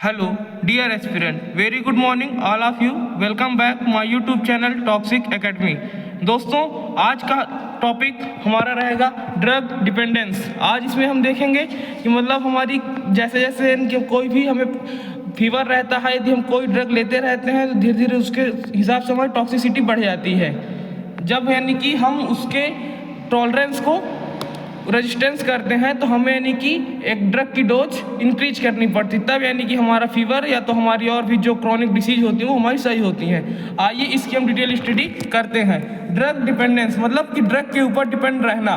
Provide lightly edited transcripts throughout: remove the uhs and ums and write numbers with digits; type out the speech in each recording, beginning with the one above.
Hello, dear aspirant. Very good morning, all of you. Welcome back my YouTube channel Toxic Academy. दोस्तों, आज का topic हमारा रहेगा drug dependence. आज इसमें हम देखेंगे कि मतलब हमारी जैसे जैसे इनके कोई भी हमें फीवर रहता है, यदि हम कोई ड्रग लेते रहते हैं तो धीरे धीरे उसके हिसाब से हमारी टॉक्सिसिटी बढ़ जाती है। जब यानी कि हम उसके टॉलरेंस को रेजिस्टेंस करते हैं तो हमें यानी कि एक ड्रग की डोज इंक्रीज करनी पड़ती, तब यानी कि हमारा फीवर या तो हमारी और भी जो क्रॉनिक डिसीज होती है वो हमारी सही होती हैं। आइए इसकी हम डिटेल स्टडी करते हैं। ड्रग डिपेंडेंस मतलब कि ड्रग के ऊपर डिपेंड रहना,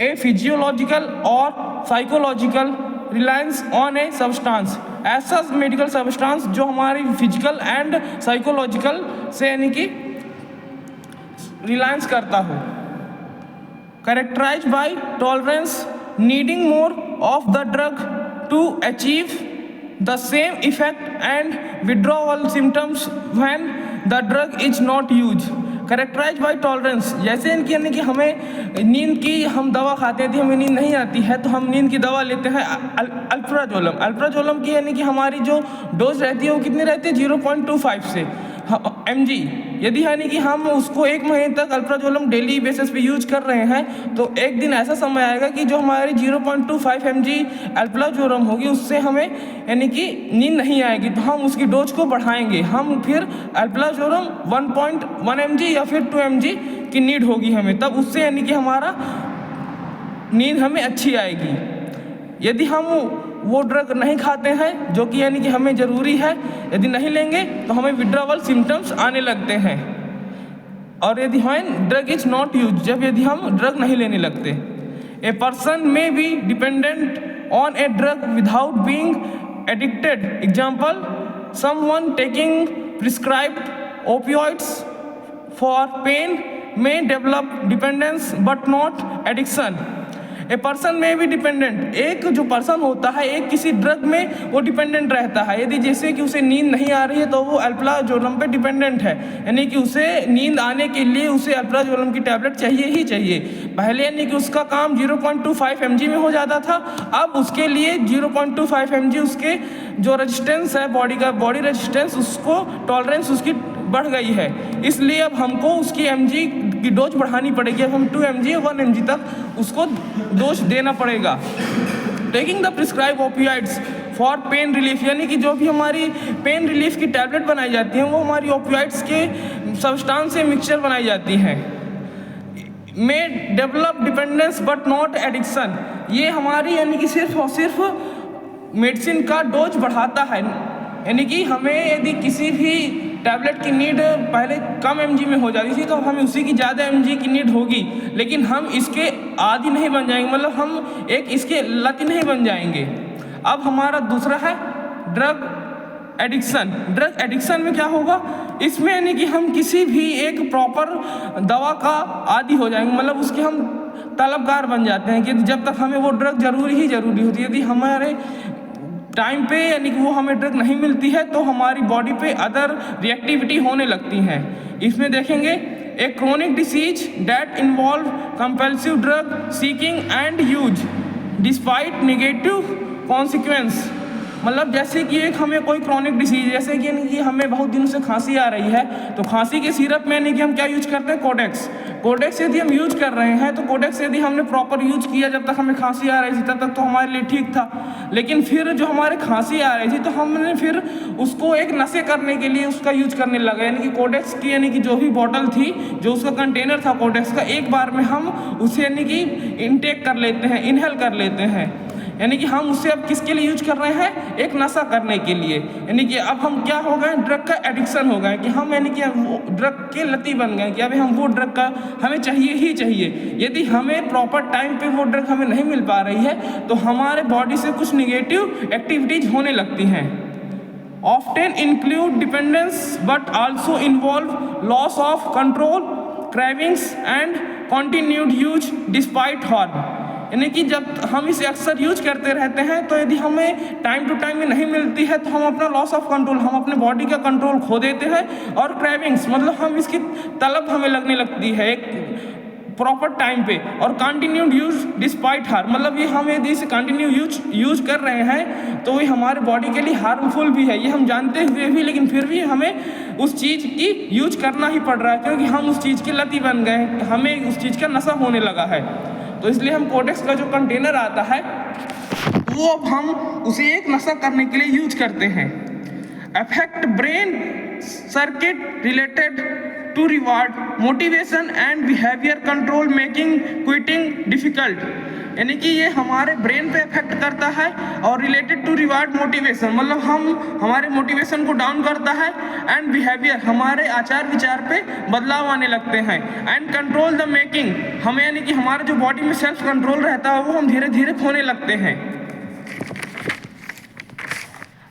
ए फिजियोलॉजिकल और psychological reliance on a substance, ऐसा मेडिकल सब्सटेंस जो हमारी फिजिकल एंड साइकोलॉजिकल से यानी कि रिलायंस करता हो। Characterized by tolerance, needing more of the drug to achieve the same effect and withdrawal symptoms when the drug is not used. Characterized by tolerance, जैसे इनकी यानी कि हमें नींद की हम दवा खाते हैं, यदि हमें नींद नहीं आती है तो हम नींद की दवा लेते हैं अल्प्राजोलम की यानी कि हमारी जो डोज रहती है वो कितनी रहती है 0.25 से mg। यदि यानी कि हम उसको एक महीने तक अल्प्राजोलम डेली बेसिस पे यूज कर रहे हैं तो एक दिन ऐसा समय आएगा कि जो हमारी 0.25 mg अल्प्राजोलम होगी उससे हमें यानी कि नींद नहीं आएगी, तो हम उसकी डोज को बढ़ाएंगे। हम फिर अल्प्राजोलम 1.1 mg या फिर 2 mg की नीड होगी हमें, तब उससे यानी कि हमारा नींद हमें अच्छी आएगी। यदि हम वो ड्रग नहीं खाते हैं जो कि यानी कि हमें ज़रूरी है, यदि नहीं लेंगे तो हमें विड्रॉवल सिम्टम्स आने लगते हैं। और यदि when drug is not use, जब यदि हम ड्रग नहीं लेने लगते, a person may be dependent on a drug without being addicted. Example, someone taking prescribed opioids for pain may develop dependence but not addiction. A person में भी dependent, एक जो पर्सन होता है एक किसी ड्रग में वो डिपेंडेंट रहता है। यदि जैसे कि उसे नींद नहीं आ रही है तो वो अल्प्राजोलम पे डिपेंडेंट है, यानी कि उसे नींद आने के लिए उसे अल्प्राजोलम की टैबलेट चाहिए ही चाहिए। पहले यानी कि उसका काम 0.25 mg में हो जाता था, अब उसके लिए 0.25 mg उसके जो रेजिस्टेंस है बॉडी रेजिस्टेंस, उसको टॉलरेंस उसकी बढ़ गई है, इसलिए अब हमको उसकी mg की डोज बढ़ानी पड़ेगी। अब हम 2 mg 1 mg तक उसको डोज देना पड़ेगा। Taking the prescribe opioids for pain relief, यानी कि जो भी हमारी पेन रिलीफ की टैबलेट बनाई जाती हैं वो हमारी ओपियाइड्स के सब्सटेंस से मिक्सचर बनाई जाती हैं। में develop dependence but not addiction, ये हमारी यानी कि सिर्फ और सिर्फ मेडिसिन का डोज बढ़ाता है, यानी कि हमें यदि किसी भी टैबलेट की नीड पहले कम mg में हो जाती थी तो हमें उसी की ज़्यादा mg की नीड होगी, लेकिन हम इसके आदी नहीं बन जाएंगे, मतलब हम एक इसके लत नहीं बन जाएंगे। अब हमारा दूसरा है ड्रग एडिक्शन। ड्रग एडिक्शन में क्या होगा, इसमें यानी कि हम किसी भी एक प्रॉपर दवा का आदी हो जाएंगे, मतलब उसके हम तलबगार बन जाते हैं कि जब तक हमें वो ड्रग जरूरी होती है। यदि हमारे टाइम पे यानी कि वो हमें ड्रग नहीं मिलती है तो हमारी बॉडी पे अदर रिएक्टिविटी होने लगती हैं। इसमें देखेंगे a chronic disease that involve compulsive drug seeking and use despite negative consequence, मतलब जैसे कि एक हमें कोई क्रॉनिक डिसीज, जैसे कि यानी कि हमें बहुत दिनों से खांसी आ रही है तो खांसी के सिरप में यानी कि हम क्या यूज करते हैं, कोडेक्स यदि हम यूज कर रहे हैं तो कोडेक्स यदि हमने प्रॉपर यूज किया जब तक हमें खांसी आ रही थी तब तक तो हमारे लिए ठीक था, लेकिन फिर जो हमारे खांसी आ रही थी तो हमने फिर उसको एक नशे करने के लिए उसका यूज करने लगा, यानी कि कोडेक्स की यानी कि जो भी बॉटल थी, जो उसका कंटेनर था कोडेक्स का, एक बार में हम उसे यानी कि इनटेक कर लेते हैं, इनहेल कर लेते हैं, यानी कि हम उसे अब किसके लिए यूज कर रहे हैं, एक नशा करने के लिए। यानी कि अब हम क्या हो गए, ड्रग का एडिक्शन हो गए कि हम यानी कि वो ड्रग के लती बन गए कि अभी हम वो ड्रग का हमें चाहिए ही चाहिए। यदि हमें प्रॉपर टाइम पे वो ड्रग हमें नहीं मिल पा रही है तो हमारे बॉडी से कुछ निगेटिव एक्टिविटीज होने लगती हैं। Often include dependence but also involve loss of control, cravings and continued use despite harm, यानी कि जब हम इसे अक्सर यूज करते रहते हैं तो यदि हमें टाइम टू टाइम में नहीं मिलती है तो हम अपना लॉस ऑफ कंट्रोल, हम अपने बॉडी का कंट्रोल खो देते हैं। और क्रेविंग्स मतलब हम इसकी तलब हमें लगने लगती है, एक प्रॉपर टाइम पे और कंटिन्यूड यूज डिस्पाइट हार्म, मतलब ये हम यदि इसे कंटिन्यू यूज कर रहे हैं तो ये हमारे बॉडी के लिए हार्मफुल भी है, ये हम जानते हुए भी, लेकिन फिर भी हमें उस चीज़ की यूज करना ही पड़ रहा है क्योंकि हम उस चीज़ के लती बन गए हैं, हमें उस चीज़ का नशा होने लगा है। तो इसलिए हम कोडेक्स का जो कंटेनर आता है वो अब हम उसे एक नशा करने के लिए यूज करते हैं। Affect brain circuit related to reward motivation and behaviour control making quitting difficult, यानी कि ये हमारे ब्रेन पे इफेक्ट करता है और रिलेटेड टू रिवार्ड मोटिवेशन, मतलब हमारे मोटिवेशन को डाउन करता है, एंड बिहेवियर हमारे आचार विचार पे बदलाव आने लगते हैं, एंड कंट्रोल द मेकिंग हमें, यानी कि हमारे जो बॉडी में सेल्फ कंट्रोल रहता है वो हम धीरे धीरे खोने लगते हैं।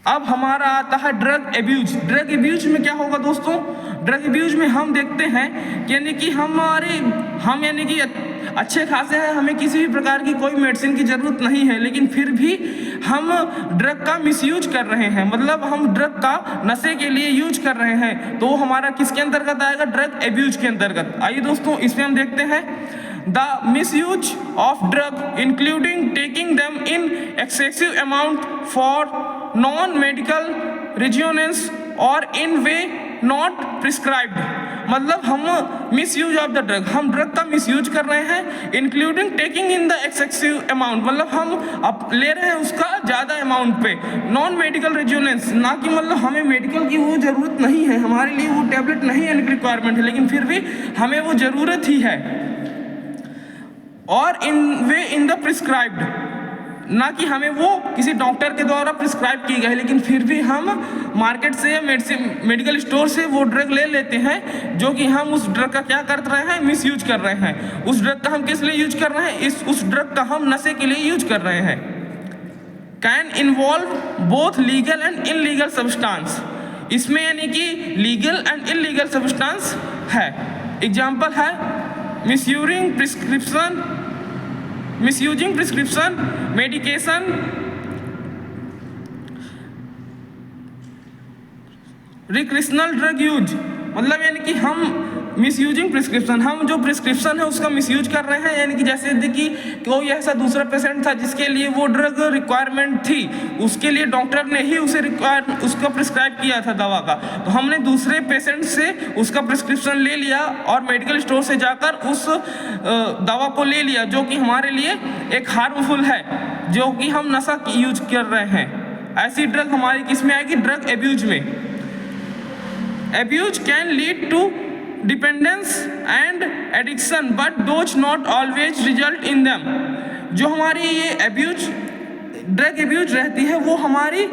अब हमारा आता है ड्रग एब्यूज। ड्रग एब्यूज में क्या होगा दोस्तों, ड्रग एब्यूज में हम देखते हैं कि यानी कि हम यानी कि अच्छे खासे हैं, हमें किसी भी प्रकार की कोई मेडिसिन की ज़रूरत नहीं है, लेकिन फिर भी हम ड्रग का मिसयूज कर रहे हैं, मतलब हम ड्रग का नशे के लिए यूज कर रहे हैं, तो वो हमारा किसके अंतर्गत आएगा, ड्रग एब्यूज के अंतर्गत। आइए दोस्तों इसमें हम देखते हैं the misuse of drug including taking them in excessive amount for non medical resonance और इन वे नॉट प्रिस्क्राइब्ड, मतलब हम miss use of the drug, हम ड्रग का मिस यूज कर रहे हैं, including taking in the excessive amount, मतलब हम अब ले रहे हैं उसका ज़्यादा अमाउंट पे, नॉन मेडिकल रिजोनेंस, ना कि मतलब हमें मेडिकल की वो ज़रूरत नहीं है, हमारे लिए वो टैबलेट नहीं है रिक्वायरमेंट है, लेकिन फिर भी हमें वो ज़रूरत ही है, और इन द प्रिस्क्राइब्ड, ना कि हमें वो किसी डॉक्टर के द्वारा प्रिस्क्राइब की गई, लेकिन फिर भी हम मार्केट से या मेडिकल स्टोर से वो ड्रग ले लेते हैं, जो कि हम उस ड्रग का क्या कर रहे हैं, मिस यूज कर रहे हैं। उस ड्रग का हम किस लिए यूज कर रहे हैं, उस ड्रग का हम नशे के लिए यूज कर रहे हैं। Can involve both legal and illegal substance, इसमें यानी कि लीगल एंड इनलीगल सब्सटेंस है। एग्जाम्पल है misusing prescription medication, recreational drug use, मतलब यानी कि हम मिसयूजिंग प्रिस्क्रिप्शन, हम जो प्रिस्क्रिप्शन है उसका मिसयूज कर रहे हैं, यानी कि जैसे कि कोई ऐसा दूसरा पेशेंट था जिसके लिए वो ड्रग रिक्वायरमेंट थी, उसके लिए डॉक्टर ने ही उसका प्रिस्क्राइब किया था दवा का, तो हमने दूसरे पेशेंट से उसका प्रिस्क्रिप्शन ले लिया और मेडिकल स्टोर से जाकर उस दवा को ले लिया, जो कि हमारे लिए एक हार्मफुल है, जो कि हम नशा यूज कर रहे हैं। ऐसी ड्रग हमारी किस में आएगी, ड्रग एब्यूज में। Abuse can lead to dependence and addiction but those not always result in them, जो हमारी ये एब्यूज ड्रग एब्यूज रहती है वो हमारी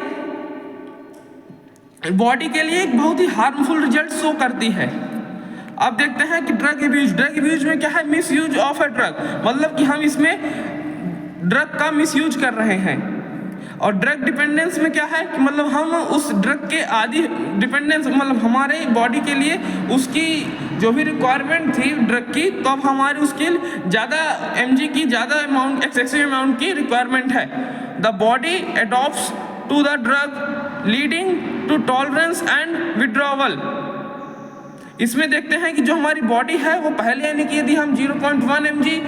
बॉडी के लिए एक बहुत ही हार्मफुल रिजल्ट शो करती है। अब देखते हैं कि ड्रग एब्यूज में क्या है, miss use of a drug, मतलब कि हम इसमें ड्रग का मिस यूज कर रहे हैं। और ड्रग डिपेंडेंस में क्या है कि मतलब हम उस ड्रग के आदि, डिपेंडेंस मतलब हमारे बॉडी के लिए उसकी जो भी रिक्वायरमेंट थी ड्रग की, तो अब हमारी उसके ज़्यादा mg की, ज़्यादा अमाउंट, एक्सेसिव अमाउंट की रिक्वायरमेंट है। The body adopts to the drug leading to tolerance and withdrawal. इसमें देखते हैं कि जो हमारी बॉडी है वो पहले यानी कि यदि हम 0.1 mg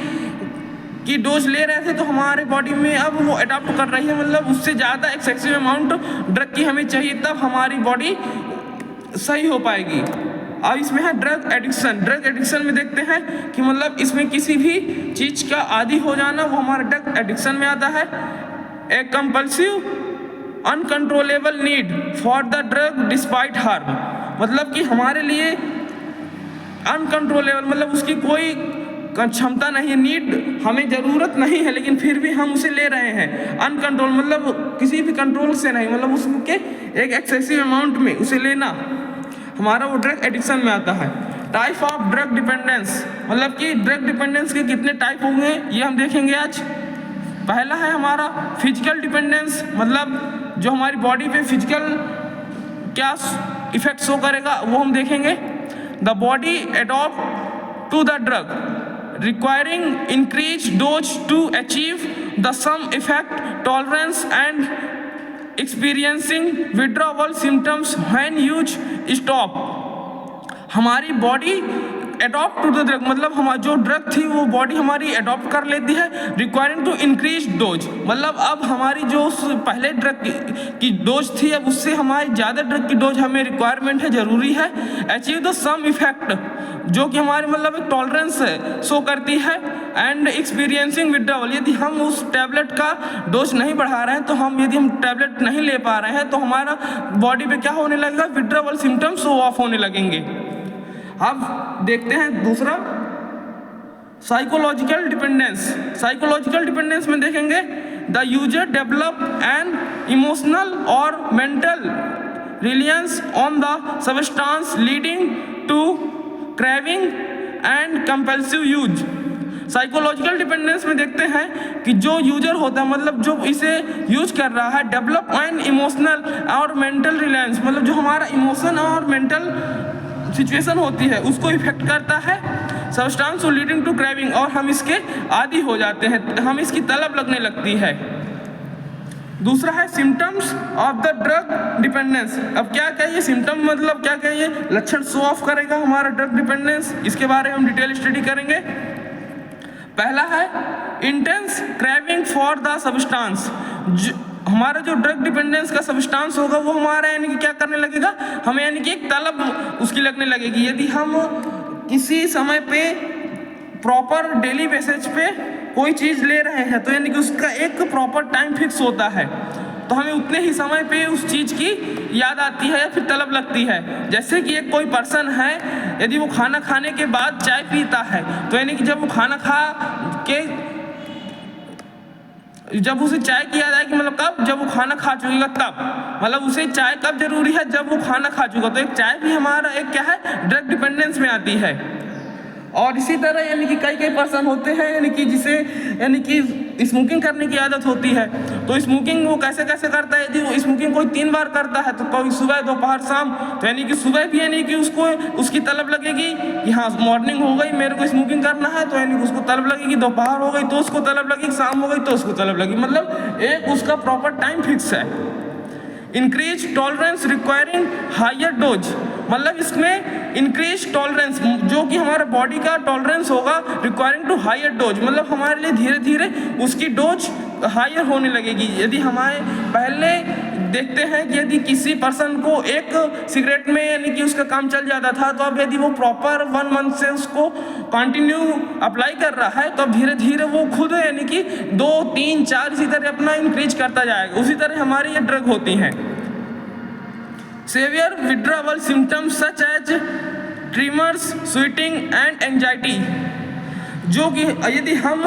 की डोज ले रहे थे तो हमारे बॉडी में अब वो अडॉप्ट कर रही है, मतलब उससे ज़्यादा एक्सेसिव अमाउंट ड्रग की हमें चाहिए, तब हमारी बॉडी सही हो पाएगी। अब इसमें है ड्रग एडिक्शन में देखते हैं कि मतलब इसमें किसी भी चीज़ का आदी हो जाना वो हमारे ड्रग एडिक्शन में आता है। A compulsive uncontrollable need for the drug despite harm, मतलब कि हमारे लिए अनकंट्रोलेबल मतलब उसकी कोई क्षमता नहीं, नीड हमें ज़रूरत नहीं है, लेकिन फिर भी हम उसे ले रहे हैं। अनकंट्रोल मतलब किसी भी कंट्रोल से नहीं, मतलब उसके एक एक्सेसिव अमाउंट में उसे लेना, हमारा वो ड्रग एडिक्शन में आता है। टाइप ऑफ ड्रग डिपेंडेंस, मतलब कि ड्रग डिपेंडेंस के कितने टाइप होंगे ये हम देखेंगे आज। पहला है हमारा फिजिकल डिपेंडेंस, मतलब जो हमारी बॉडी पे फिजिकल क्या इफेक्ट शो करेगा वो हम देखेंगे। The body adopt to the drug requiring increased dose to achieve the some effect tolerance and experiencing withdrawal symptoms when use stop। हमारी body adopt to the drug, मतलब हमारी जो ड्रग थी वो बॉडी हमारी अडॉप्ट कर लेती है। रिक्वायरिंग टू इंक्रीज डोज, मतलब अब हमारी जो पहले ड्रग की डोज थी अब उससे हमारी ज़्यादा ड्रग की डोज हमें रिक्वायरमेंट है, ज़रूरी है। अचीव द सम इफेक्ट, जो कि हमारी मतलब एक टॉलरेंस शो करती है। एंड एक्सपीरियंसिंग विड्रॉवल, यदि हम उस टैबलेट का डोज नहीं बढ़ा रहे हैं तो यदि हम टैबलेट नहीं ले पा रहे हैं तो हमारा बॉडी पे क्या होने लगेगा, विड्रॉवल सिम्टम्स शो ऑफ होने लगेंगे। अब देखते हैं दूसरा, साइकोलॉजिकल डिपेंडेंस। साइकोलॉजिकल डिपेंडेंस में देखेंगे the user develop an emotional और mental reliance on the substance leading to craving and compulsive use. Psychological dependence में देखते हैं कि जो यूजर होता है, मतलब जो इसे यूज कर रहा है, डेवलप एन इमोशनल और मेंटल रिलायंस, मतलब जो हमारा इमोशन और मेंटल सिचुएशन होती है उसको इफेक्ट करता है। सब्सटेंस लीडिंग टू क्रेविंग, और हम इसके आदी हो जाते हैं, हम इसकी तलब लगने लगती है। दूसरा है symptoms of the drug dependence. अब क्या कहिए सिम्टम, मतलब क्या कहिए, लक्षण शो ऑफ करेगा हमारा ड्रग डिपेंडेंस, इसके बारे में हम डिटेल स्टडी करेंगे। पहला है intense craving for the substance. हमारा जो ड्रग डिपेंडेंस का सब्सटेंस होगा वो हमारा यानी कि क्या करने लगेगा, हमें यानी कि एक तलब उसकी लगने लगेगी। यदि हम किसी समय पे प्रॉपर डेली बेसिस पे कोई चीज़ ले रहे हैं तो यानी कि उसका एक प्रॉपर टाइम फिक्स होता है, तो हमें उतने ही समय पे उस चीज़ की याद आती है या फिर तलब लगती है। जैसे कि एक कोई पर्सन है, यदि वो खाना खाने के बाद चाय पीता है तो यानी कि जब वो खाना खा के जब उसे चाय की याद आएगी, मतलब कब, जब वो खाना खा चुकेगा तब, मतलब उसे चाय कब जरूरी है, जब वो खाना खा चुका। तो एक चाय भी हमारा एक क्या है, ड्रग डिपेंडेंस में आती है। और इसी तरह यानी कि कई पर्सन होते हैं यानी कि जिसे यानी कि स्मोकिंग करने की आदत होती है, तो स्मोकिंग वो कैसे करता है। यदि वो स्मोकिंग कोई 3 बार करता है तो कभी सुबह, दोपहर, शाम, तो यानी कि सुबह भी यानी कि उसको उसकी तलब लगेगी कि हाँ मॉर्निंग हो गई मेरे को स्मोकिंग करना है, तो यानी कि उसको तलब लगेगी। दोपहर हो गई तो उसको तलब लगेगी, शाम हो गई तो उसको तलब लगेगी, मतलब एक उसका प्रॉपर टाइम फिक्स है। Increase tolerance requiring higher dose, मतलब इसमें इंक्रीज टॉलरेंस, जो कि हमारा बॉडी का टॉलरेंस होगा, रिक्वायरिंग टू हायर डोज, मतलब हमारे लिए धीरे धीरे उसकी डोज हायर होने लगेगी। यदि हमारे पहले देखते हैं कि यदि किसी पर्सन को एक सिगरेट में यानी कि उसका काम चल जाता था, तो अब यदि वो प्रॉपर 1 मंथ से उसको कंटिन्यू अप्लाई कर रहा है तो अब धीरे धीरे वो खुद यानी कि 2, 3, 4 इसी तरह अपना इंक्रीज करता जाएगा। उसी तरह हमारी ये ड्रग होती हैं। Severe withdrawal symptoms such as tremors, sweating and anxiety, जो कि यदि हम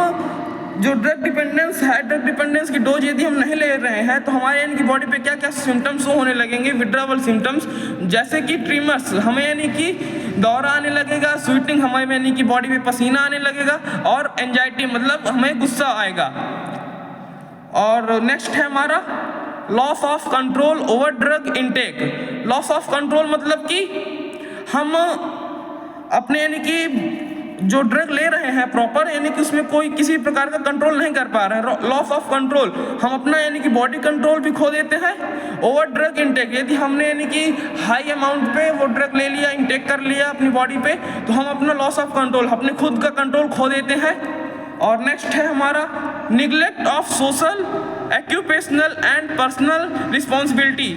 जो ड्रग डिपेंडेंस है, ड्रग डिपेंडेंस की डोज यदि हम नहीं ले रहे हैं तो हमारे यानी कि बॉडी पे क्या क्या सिम्टम्स होने लगेंगे, विड्रॉवल सिम्टम्स, जैसे कि ट्रिमर्स, हमें यानी कि दौरा आने लगेगा, स्वेटिंग, हमें यानी कि बॉडी में पसीना आने लगेगा, और एंजाइटी मतलब हमें गुस्सा आएगा। और नेक्स्ट है हमारा loss of control over drug intake. Loss of control मतलब कि हम अपने यानी कि जो ड्रग ले रहे हैं प्रॉपर यानी कि उसमें कोई किसी प्रकार का कंट्रोल नहीं कर पा रहे हैं। लॉस ऑफ कंट्रोल, हम अपना यानी कि बॉडी कंट्रोल भी खो देते हैं। ओवर ड्रग इनटेक, यदि हमने यानी कि हाई अमाउंट पे वो ड्रग ले लिया, इनटेक कर लिया अपनी बॉडी पे, तो हम अपना लॉस ऑफ कंट्रोल, अपने खुद का कंट्रोल खो देते हैं। और नेक्स्ट है हमारा neglect of social, occupational and personal responsibility.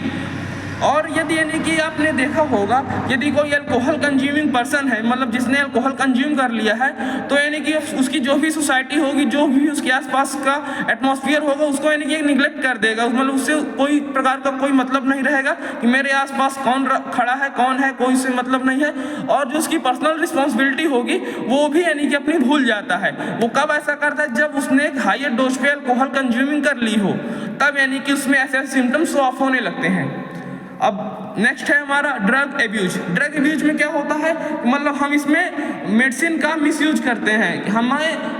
और यदि यानी कि आपने देखा होगा, यदि कोई अल्कोहल कंज्यूमिंग पर्सन है, मतलब जिसने अल्कोहल कंज्यूम कर लिया है, तो यानी कि उसकी जो भी सोसाइटी होगी, जो भी उसके आसपास का एटमॉस्फेयर होगा, उसको यानी कि निगलेक्ट कर देगा। मतलब उससे कोई प्रकार का कोई मतलब नहीं रहेगा कि मेरे आसपास कौन खड़ा है, कौन है, कोई से मतलब नहीं है। और जो उसकी पर्सनल रिस्पॉन्सिबिलिटी होगी वो भी यानी कि अपनी भूल जाता है। वो कब ऐसा करता है, जब उसने एक हायर डोज पे अल्कोहल कंज्यूमिंग कर ली हो, तब यानी कि उसमें ऐसे सिम्टम्स शो ऑफ होने लगते हैं। अब नेक्स्ट है हमारा ड्रग एब्यूज। ड्रग एब्यूज में क्या होता है, मतलब हम इसमें मेडिसिन का मिसयूज करते हैं।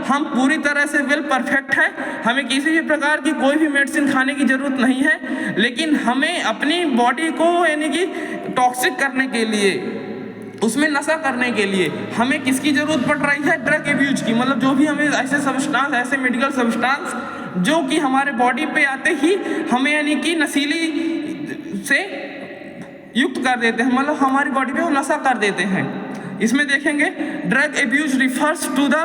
हम पूरी तरह से वेल परफेक्ट है, हमें किसी भी प्रकार की कोई भी मेडिसिन खाने की ज़रूरत नहीं है, लेकिन हमें अपनी बॉडी को यानी कि टॉक्सिक करने के लिए, उसमें नशा करने के लिए हमें किसकी ज़रूरत पड़ रही है, ड्रग एब्यूज की। मतलब जो भी हमें ऐसे सब्सटेंस, ऐसे मेडिकल सब्सटेंस जो कि हमारे बॉडी पे आते ही हमें यानी कि नशीली से युक्त कर देते हैं, मतलब हमारी बॉडी पे वो नशा कर देते हैं। इसमें देखेंगे drug abuse refers to the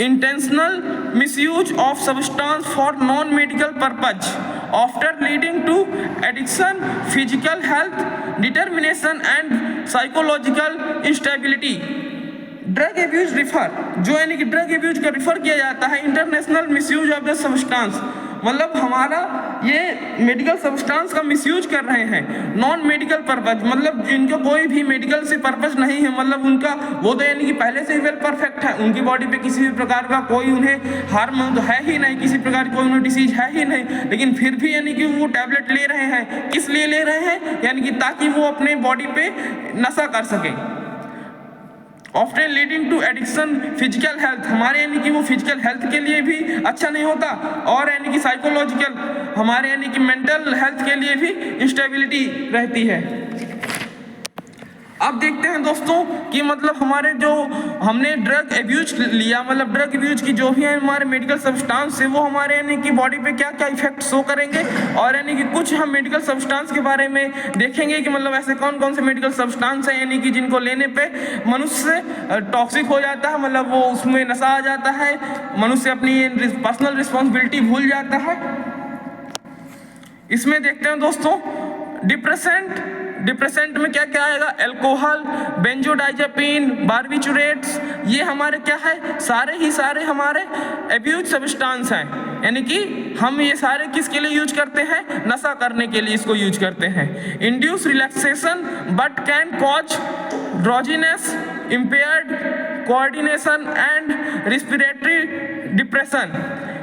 intentional misuse of substance for non-medical purpose after leading to addiction, physical health determination and psychological instability. Drug abuse refer, जो यानी कि ड्रग एब्यूज का रिफर किया जाता है international misuse of the substance, मतलब हमारा ये मेडिकल सब्सटेंस का मिसयूज कर रहे हैं नॉन मेडिकल पर्पज, मतलब इनका कोई भी मेडिकल से पर्पज नहीं है, मतलब उनका वो तो यानी कि पहले से ही वेल परफेक्ट है, उनकी बॉडी पे किसी भी प्रकार का कोई उन्हें हार्म तो है ही नहीं, किसी प्रकार की कोई उन्हें डिसीज है ही नहीं, लेकिन फिर भी यानी कि वो टैबलेट ले रहे हैं। किस लिए ले रहे हैं? यानी कि ताकि वो अपने बॉडी पे नशा कर सकें। Often leading to addiction, physical health, हमारे यानी कि वो फिजिकल हेल्थ के लिए भी अच्छा नहीं होता, और यानी कि साइकोलॉजिकल, हमारे यानी कि मेंटल हेल्थ के लिए भी इंस्टेबिलिटी रहती है। अब देखते हैं दोस्तों कि मतलब हमारे जो हमने ड्रग एब्यूज लिया, मतलब ड्रग एब्यूज की जो भी है हमारे मेडिकल सब्सटेंस है वो हमारे यानी कि बॉडी पे क्या क्या इफेक्ट शो करेंगे, और यानी कि कुछ हम मेडिकल सब्सटेंस के बारे में देखेंगे कि मतलब ऐसे कौन कौन से मेडिकल सब्सटेंस हैं यानी कि जिनको लेने पे मनुष्य टॉक्सिक हो जाता है, मतलब वो उसमें नशा आ जाता है, मनुष्य अपनी पर्सनल रिस्पॉन्सिबिलिटी भूल जाता है। इसमें देखते हैं दोस्तों डिप्रेसेंट में क्या क्या आएगा, अल्कोहल, बेंजोडाइजेपिन, बार्बिचुरेट्स, ये हमारे क्या है, सारे हमारे एब्यूज सब्सटेंस हैं, यानी कि हम ये सारे किसके लिए यूज करते हैं, नशा करने के लिए इसको यूज करते हैं। Induce relaxation but can cause drowsiness, impaired coordination and respiratory depression.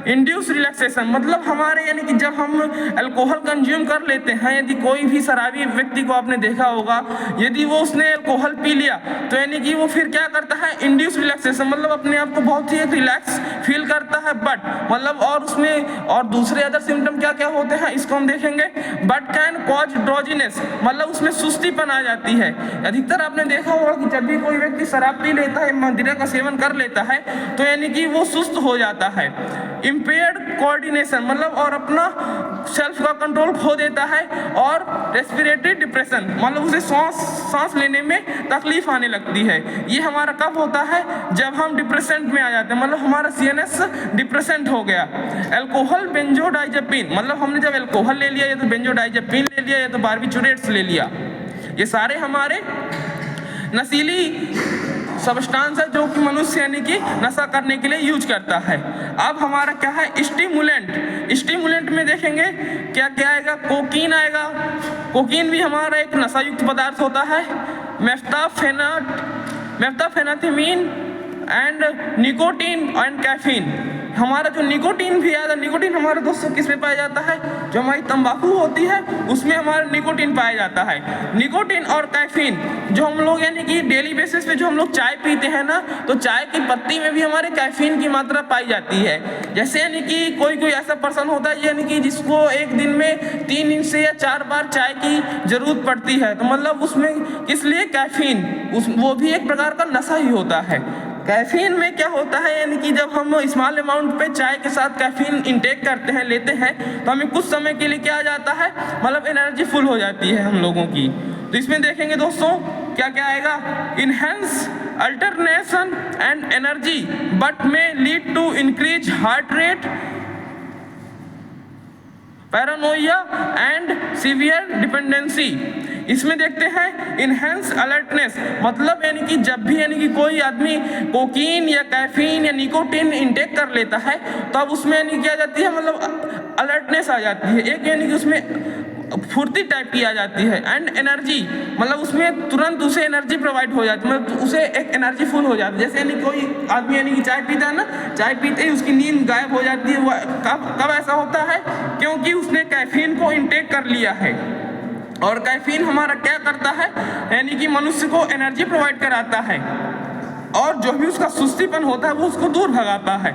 Induce relaxation मतलब हमारे यानी कि जब हम अल्कोहल कंज्यूम कर लेते हैं, यदि कोई भी शराबी व्यक्ति को आपने देखा होगा, यदि वो उसने अल्कोहल पी लिया तो यानी कि वो फिर क्या करता है, इंड्यूस रिलैक्सेशन, मतलब अपने आप को बहुत ही रिलैक्स फील करता है, बट मतलब और उसमें और दूसरे अदर सिम्टम क्या क्या होते हैं इसको हम देखेंगे। बट कैन कॉज ड्रोजीनेस, मतलब उसमें सुस्तीपन आ जाती है। अधिकतर आपने देखा होगा कि जब भी कोई व्यक्ति शराब पी लेता है, मदिरा का सेवन कर लेता है, तो यानी कि वो सुस्त हो जाता है। इम्पेयर्ड कोऑर्डिनेशन मतलब और अपना सेल्फ का कंट्रोल खो देता है, और रेस्पिरेटरी डिप्रेशन मतलब उसे सांस लेने में तकलीफ आने लगती है। ये हमारा कब होता है, जब हम डिप्रेसेंट में आ जाते हैं, मतलब हमारा सीएनएस डिप्रेसेंट हो गया। अल्कोहल, बेंजोडाइजेपिन मतलब हमने जब अल्कोहल ले लिया या तो बेंजोडाइजेपिन ले लिया या तो बार्बिचुरेट्स ले लिया, ये सारे हमारे नशीली सब्सटेंस है जो कि मनुष्य यानी कि नशा करने के लिए यूज करता है। अब हमारा क्या है, स्टिमुलेंट में देखेंगे क्या क्या आएगा, कोकीन आएगा। कोकीन भी हमारा एक नशा युक्त पदार्थ होता है। मेफ्टाफेनाथिमीन एंड निकोटीन एंड कैफीन, हमारा जो निकोटीन भी आएगा, निकोटीन हमारे दोस्तों किस में पाया जाता है, जो हमारी तंबाकू होती है उसमें हमारा निकोटीन पाया जाता है। निकोटीन और कैफीन जो हम लोग यानी कि डेली बेसिस पे जो हम लोग चाय पीते हैं ना, तो चाय की पत्ती में भी हमारे कैफीन की मात्रा पाई जाती है। जैसे यानी कि कोई ऐसा पर्सन होता है यानी कि जिसको एक दिन में 3 से या 4 बार चाय की जरूरत पड़ती है, तो मतलब उसमें किस लिए कैफीन, वो भी एक प्रकार का नशा ही होता है। कैफीन में क्या होता है, यानी कि जब हम स्मॉल अमाउंट पे चाय के साथ कैफीन इंटेक करते हैं, लेते हैं, तो हमें कुछ समय के लिए क्या आ जाता है, मतलब एनर्जी फुल हो जाती है हम लोगों की। तो इसमें देखेंगे दोस्तों क्या क्या आएगा, enhance alternation and energy but may lead to increase heart rate, paranoia and severe dependency. इसमें देखते हैं इनहेंस अलर्टनेस मतलब यानी कि जब भी यानी कि कोई आदमी कोकीन या कैफीन या निकोटीन इंटेक कर लेता है तो अब उसमें यानी क्या जाती है, मतलब अलर्टनेस आ जाती है, एक यानी कि उसमें फुर्ती टाइप की आ जाती है। एंड एनर्जी मतलब उसमें तुरंत उसे एनर्जी प्रोवाइड हो जाती है, मतलब उसे एक एनर्जी फुल हो जाती है। जैसे यानी कोई आदमी यानी कि चाय पीता है ना, चाय पीते ही उसकी नींद गायब हो जाती है। कब ऐसा होता है, क्योंकि उसने कैफीन को इंटेक कर लिया है। और कैफीन हमारा क्या करता है, यानी कि मनुष्य को एनर्जी प्रोवाइड कराता है और जो भी उसका सुस्तीपन होता है वो उसको दूर भगाता है।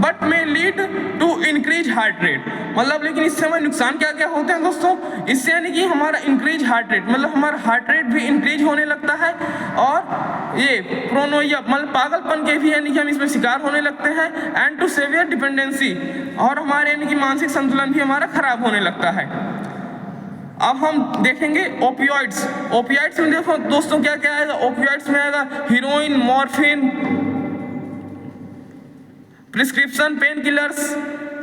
But may lead to increase heart rate मतलब, लेकिन इससे हमें नुकसान क्या क्या होते हैं दोस्तों, इससे यानी कि हमारा इंक्रीज हार्ट रेट मतलब हमारा हार्ट रेट भी इंक्रीज होने लगता है, और ये प्रोनोइया मतलब पागलपन के भी यानी कि हम इसमें शिकार होने लगते हैं। एंड टू सेवियर डिपेंडेंसी और हमारे यानी कि मानसिक संतुलन भी हमारा खराब होने लगता है। अब हम देखेंगे ओपियोइड्स। ओपियोइड्स में देखो दोस्तों क्या क्या आएगा, ओपियोइड्स में आएगा heroine, morphine, prescription pain killers.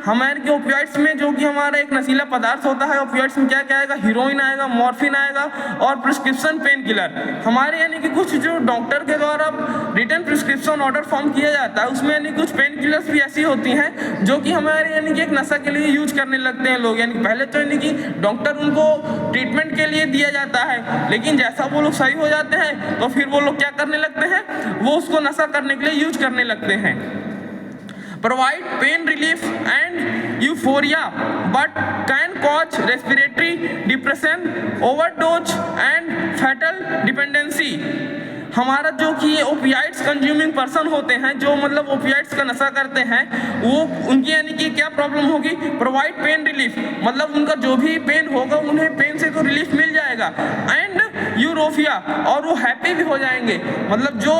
हमारे के ओपियोइड्स में जो कि हमारा एक नशीला पदार्थ होता है, ओपियोइड्स में क्या क्या आएगा, हीरोइन आएगा, मॉर्फिन आएगा और प्रिस्क्रिप्शन पेन किलर। हमारे यानी कि कुछ जो डॉक्टर के द्वारा रिटन प्रिस्क्रिप्शन ऑर्डर फॉर्म किया जाता है उसमें यानी कुछ पेन किलर्स भी ऐसी होती हैं जो कि हमारे यानी कि एक नशा के लिए यूज करने लगते हैं लोग। यानी पहले तो यानी कि डॉक्टर उनको ट्रीटमेंट के लिए दिया जाता है, लेकिन जैसा वो लोग सही हो जाते हैं तो फिर वो लोग क्या करने लगते हैं, वो उसको नशा करने के लिए यूज करने लगते हैं। Provide pain relief and euphoria but can cause respiratory depression, overdose and fatal dependency। हमारा जो कि ओपियाइड्स कंज्यूमिंग पर्सन होते हैं, जो मतलब ओपियाइड्स का नशा करते हैं, वो उनकी यानी कि क्या प्रॉब्लम होगी, प्रोवाइड पेन रिलीफ, मतलब उनका जो भी पेन होगा उन्हें पेन से तो रिलीफ मिल जाएगा, एंड यूरोफिया, और वो हैप्पी भी हो जाएंगे। मतलब जो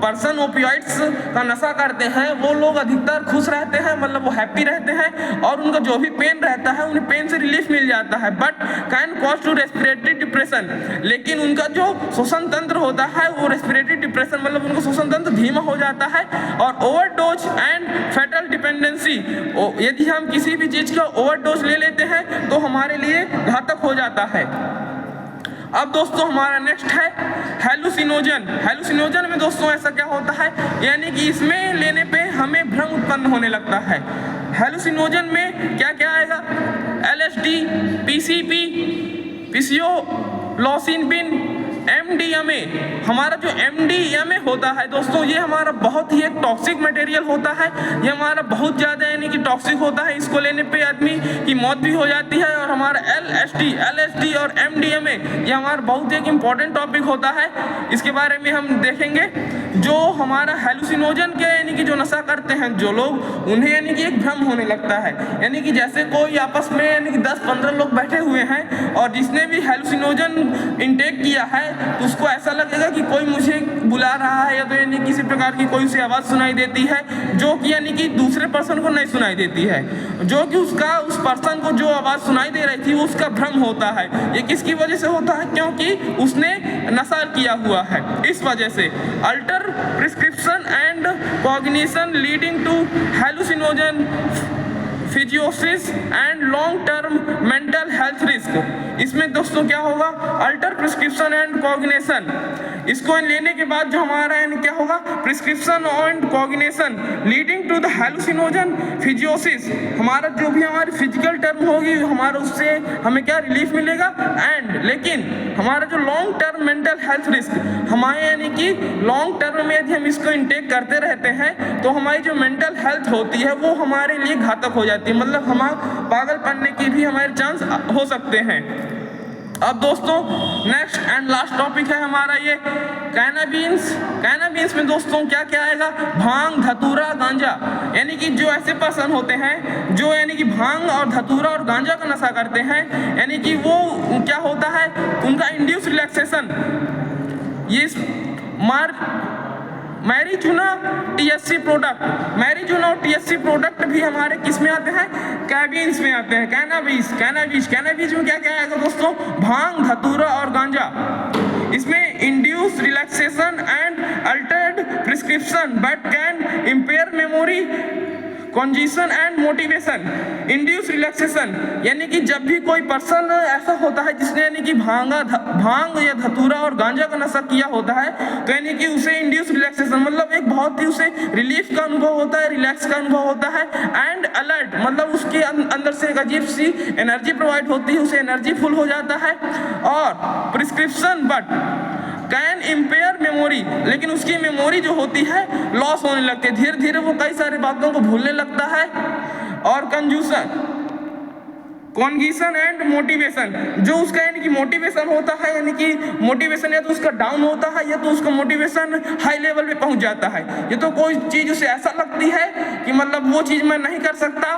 पर्सन ओपियाइड्स का नशा करते हैं वो लोग अधिकतर खुश रहते हैं, मतलब वो हैप्पी रहते हैं और उनका जो भी पेन रहता है उन्हें पेन से रिलीफ मिल जाता है। But can cause to respiratory depression, लेकिन उनका जो श्वसन तंत्र होता है वो रेस्पिरेटरी डिप्रेशन मतलब उनका श्वसन तंत्र धीमा हो जाता है, और ओवरडोज एंड फेटल डिपेंडेंसी, यदि हम किसी भी चीज का ओवरडोज ले लेते हैं तो हमारे लिए घातक हो जाता है। अब दोस्तों हमारा नेक्स्ट है हेलुसिनोजन। हेलुसिनोजन में दोस्तों ऐसा क्या होता है, यानी कि इसमें लेने पे हमें भ्रम उत्पन्न होने लगता है। हेलुसिनोजन में क्या क्या आएगा, LSD, PCP, पिसियोलोसिबिन, MDMA। हमारा जो MDMA होता है दोस्तों, ये हमारा बहुत ही एक टॉक्सिक मटेरियल होता है, ये हमारा बहुत ज़्यादा यानी कि टॉक्सिक होता है, इसको लेने पे आदमी की मौत भी हो जाती है। और हमारा LSD और MDMA ये हमारा बहुत एक इम्पॉर्टेंट टॉपिक होता है, इसके बारे में हम देखेंगे। जो हमारा हेलुसिनोजन के यानी कि जो नशा करते हैं जो लोग, उन्हें यानी कि एक भ्रम होने लगता है, यानी कि जैसे कोई आपस में यानी कि 10-15 लोग बैठे हुए हैं और जिसने भी हेलुसिनोजन इंटेक किया है तो उसको ऐसा लगेगा कि कोई मुझे बुला रहा है, या तो यानी किसी प्रकार की कोई सी आवाज़ सुनाई देती है जो कि यानी कि दूसरे पर्सन को नहीं सुनाई देती है, जो कि उस पर्सन को जो आवाज़ सुनाई दे रही थी वो उसका भ्रम होता है। ये किसकी वजह से होता है, क्योंकि उसने नशा किया हुआ है, इस वजह से। Alter prescription and cognition leading to hallucinogen psychosis and long term mental health risk. इसमें दोस्तों क्या होगा, अल्टर प्रिस्क्रिप्शन एंड कॉग्निशन, इसको लेने के बाद जो हमारा यानी क्या होगा, prescription and cognition leading to the hallucinogen psychosis, हमारा जो भी हमारी फिजिकल टर्म होगी हमारा उससे हमें क्या रिलीफ मिलेगा, एंड लेकिन हमारा जो long term mental health risk, हमारे यानी कि लॉन्ग टर्म में यदि हम इसको इंटेक करते रहते हैं तो हमारी जो मेंटल हेल्थ होती है वो हमारे लिए घातक हो जाती है, मतलब हम पागल पड़ने की भी हमारे चांस हो सकते हैं। अब दोस्तों नेक्स्ट एंड लास्ट टॉपिक है हमारा ये कैनाबीन्स। कैनाबीन्स में दोस्तों क्या क्या आएगा, भांग, धतूरा, गांजा। यानी कि जो ऐसे पर्सन होते हैं जो यानी कि भांग और धतूरा और गांजा का नशा करते हैं, यानी कि वो क्या होता है, उनका इंड्यूस रिलैक्सेशन, ये मैरिजुना THC प्रोडक्ट, मैरिजुना और THC प्रोडक्ट भी हमारे किस में आते हैं, कैबीन्स में आते हैं। कैनाबीज में क्या क्या आएगा दोस्तों, भांग, धतूरा और गांजा। इसमें induce relaxation and altered prescription but can impair memory, cognition and motivation. Induce relaxation यानी कि जब भी कोई पर्सन ऐसा होता है जिसने यानी कि भांग या धतूरा और गांजा का नशा किया होता है, तो यानी कि उसे इंड्यूस रिलैक्सेशन मतलब एक बहुत ही उसे रिलीफ का अनुभव होता है, रिलैक्स का अनुभव होता है, एंड अलर्ट मतलब उसके अंदर से एक अजीब सी एनर्जी प्रोवाइड होती है, उसे एनर्जी फुल हो जाता है। और prescription but can impair memory, लेकिन उसकी मेमोरी जो होती है लॉस होने लगती है, धीरे धीरे वो कई सारी बातों को भूलने लगता है। और कॉन्गिशन एंड मोटिवेशन, जो उसका यानी कि मोटिवेशन होता है, यानी कि मोटिवेशन या तो उसका डाउन होता है या तो उसका मोटिवेशन हाई लेवल पे पहुंच जाता है। ये तो कोई चीज़ उसे ऐसा लगती है कि मतलब वो चीज़ मैं नहीं कर सकता,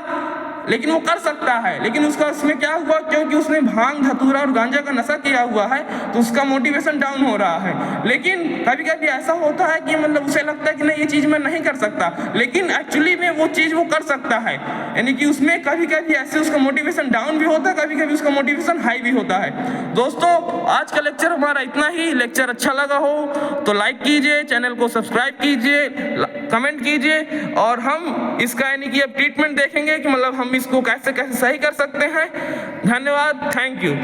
लेकिन वो कर सकता है, लेकिन उसका उसमें क्या हुआ, क्योंकि उसने भांग धतूरा और गांजा का नशा किया हुआ है तो उसका मोटिवेशन डाउन हो रहा है। लेकिन कभी कभी ऐसा होता है कि मतलब उसे लगता है कि नहीं ये चीज़ मैं नहीं कर सकता, लेकिन एक्चुअली में वो चीज़ वो कर सकता है। यानी कि उसमें कभी कभी ऐसे उसका मोटिवेशन डाउन भी होता है, कभी कभी उसका मोटिवेशन हाई भी होता है। दोस्तों आज का लेक्चर हमारा इतना ही। लेक्चर अच्छा लगा हो तो लाइक कीजिए, चैनल को सब्सक्राइब कीजिए, कमेंट कीजिए, और हम इसका यानी कि अब ट्रीटमेंट देखेंगे कि मतलब हम इसको कैसे कैसे सही कर सकते हैं। धन्यवाद, थैंक यू।